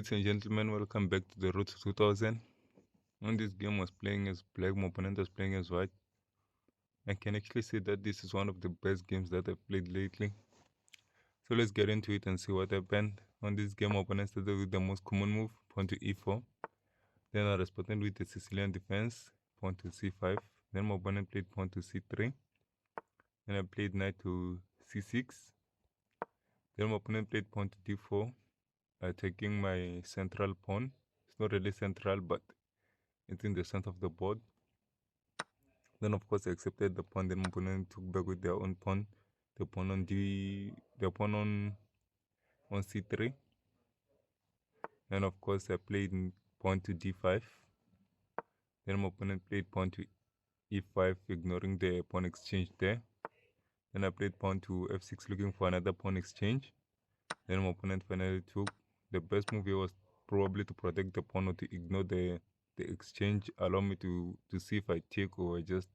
Ladies and gentlemen, welcome back to the Road to 2000. When this game was playing as black, my opponent was playing as white. I can actually say that this is one of the best games that I've played lately. So let's get into it and see what happened. On this game, my opponent started with the most common move, pawn to e4. Then I responded with the Sicilian defense, pawn to c5. Then my opponent played pawn to c3. Then I played knight to c6. Then my opponent played pawn to d4, taking my central pawn. It's not really central, but it's in the center of the board. Then of course I accepted the pawn. Then my opponent took back with their own pawn, the pawn on c3. And of course I played pawn to d5. Then my opponent played pawn to e5, ignoring the pawn exchange there. Then I played pawn to f6, looking for another pawn exchange. Then my opponent finally took. The best move here was probably to protect the pawn or to ignore the exchange, allow me to see if I take or I just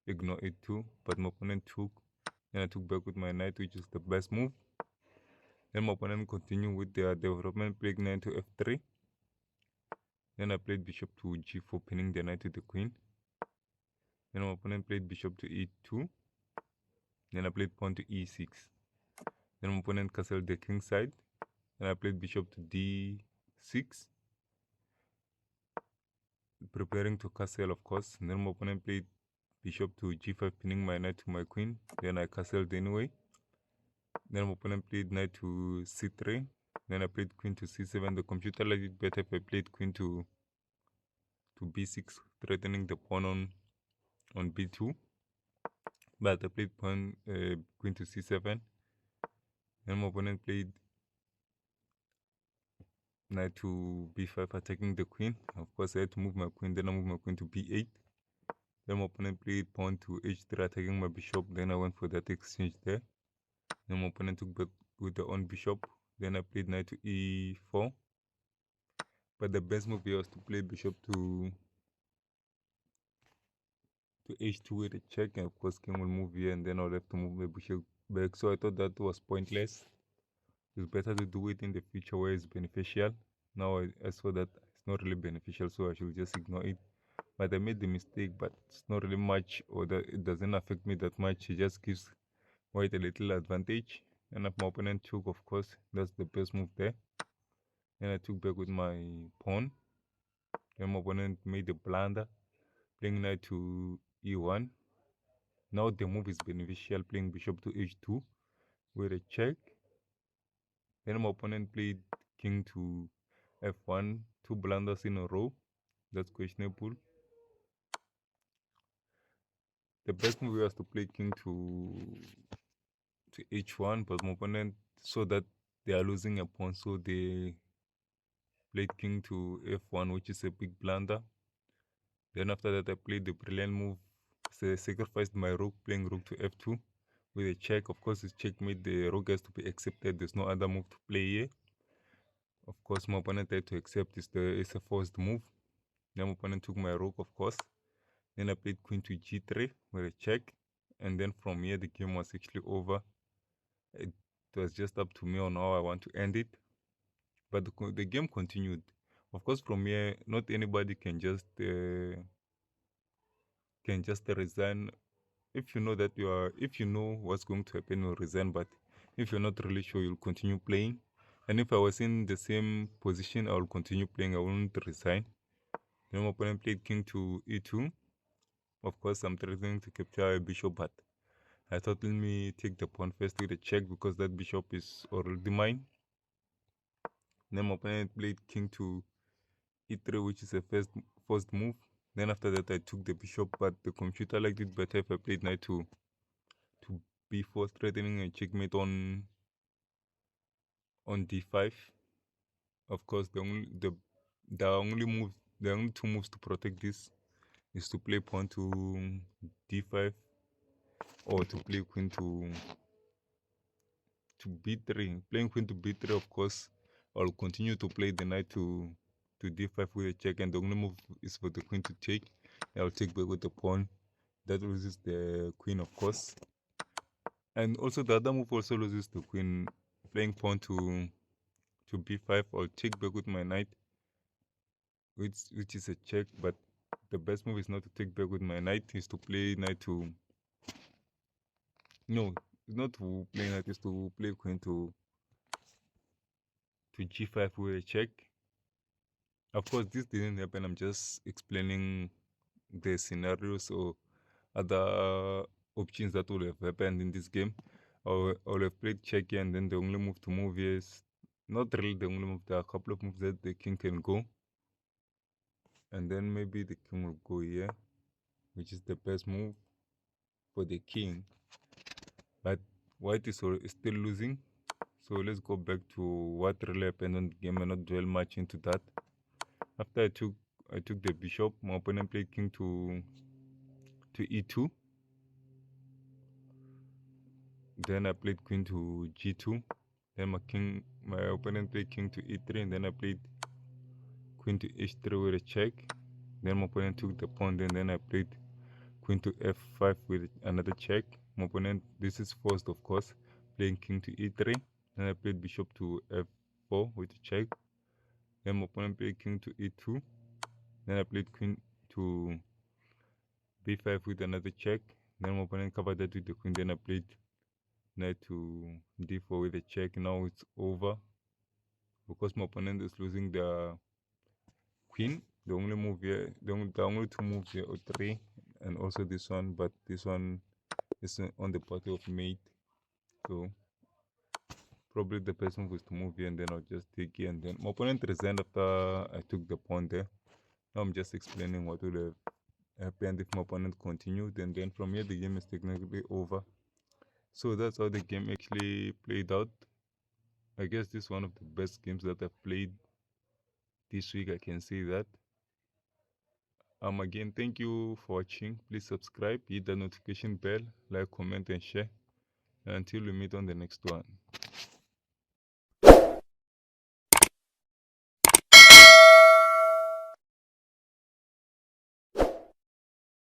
ignore it too. But my opponent took. Then I took back with my knight, which is the best move. Then my opponent continued with their development, playing knight to f3. Then I played bishop to g4, pinning the knight to the queen. Then my opponent played bishop to e2. Then I played pawn to e6. Then my opponent castled the king side. Then I played bishop to d6, preparing to castle, of course. And then my opponent played bishop to g5, pinning my knight to my queen. Then I castled anyway. Then my opponent played knight to c3. Then I played queen to c7. The computer liked it better if I played queen to b6, threatening the pawn on b2. But I played queen to c7. Then my opponent played knight to b5, attacking the queen. Of course, I had to move my queen. Then I moved my queen to b8. Then my opponent played pawn to h3, attacking my bishop. Then I went for that exchange there. Then my opponent took back with the own bishop. Then I played knight to e4. But the best move here was to play bishop to h2 with a check, and of course king will move here, and then I'll have to move the bishop back. So I thought that was pointless. It's better to do it in the future where it's beneficial. Now I saw that it's not really beneficial, so I should just ignore it. But I made the mistake, but it's not really much, or that it doesn't affect me that much. It just gives white a little advantage. And if my opponent took, of course, that's the best move there. Then I took back with my pawn. Then my opponent made a blunder, playing knight to e1. Now the move is beneficial, playing bishop to h2 with a check. Then my opponent played king to f1, 2 blunders in a row. That's questionable. The best move was to play king to h1, but my opponent saw that they are losing a pawn, so they played king to f1, which is a big blunder. Then after that, I played the brilliant move, sacrificed my rook, playing rook to f2 with a check. Of course, it's checkmate. The rook has to be accepted. There's no other move to play here. Of course, my opponent had to accept. It's a forced move. Then my opponent took my rook, of course. Then I played queen to g3 with a check. And then from here, the game was actually over. It was just up to me on how I want to end it. But the game continued. Of course, from here, not anybody can just resign. If you know that if you know what's going to happen, you'll resign. But if you're not really sure, you'll continue playing. And if I was in the same position, I will continue playing. I won't resign. Then my opponent played king to e2. Of course, I'm threatening to capture a bishop, but I thought let me take the pawn first with a check because that bishop is already mine. Then my opponent played king to e3, which is a first move. Then after that, I took the bishop, but the computer liked it better if I played knight to b4, threatening a checkmate on d5. Of course, the only two moves to protect this is to play pawn to d5 or to play queen to b3. Playing queen to b3, of course, I'll continue to play the knight to d5 with a check, and the only move is for the queen to take. I'll take back with the pawn. That loses the queen, of course. And also the other move also loses the queen, playing pawn to to b5, I'll take back with my knight, which is a check, but the best move is not to take back with my knight, is to play knight to... No, not to play knight, is to play queen to g5 with a check. Of course, this didn't happen. I'm just explaining the scenarios or other options that would have happened in this game. I would have played check here, and then the only move to move here is not really the only move. There are a couple of moves that the king can go, and then maybe the king will go here, which is the best move for the king. But white is still losing, so let's go back to what really happened on the game and not dwell much into that. After I took the bishop, my opponent played king to e2. Then I played queen to g2. Then my opponent played king to e3, and then I played queen to h3 with a check. Then my opponent took the pawn, and then I played queen to f5 with another check. My opponent, this is forced of course, playing king to e3. Then I played bishop to f4 with a check. Then my opponent played king to e2. Then I played queen to b5 with another check. Then my opponent covered that with the queen. Then I played knight to d4 with a check. Now it's over because my opponent is losing the queen. The only move here, the only two moves here, or three, and also this one, but this one is on the party of mate. So probably the best move is to move here, and then I'll just take here, and then my opponent resigned after I took the pawn there. Now I'm just explaining what would have happened if my opponent continued, and then from here the game is technically over. So that's how the game actually played out. I guess this is one of the best games that I've played this week, I can say that. Again, thank you for watching. Please subscribe, hit the notification bell, like, comment, and share. And until we meet on the next one.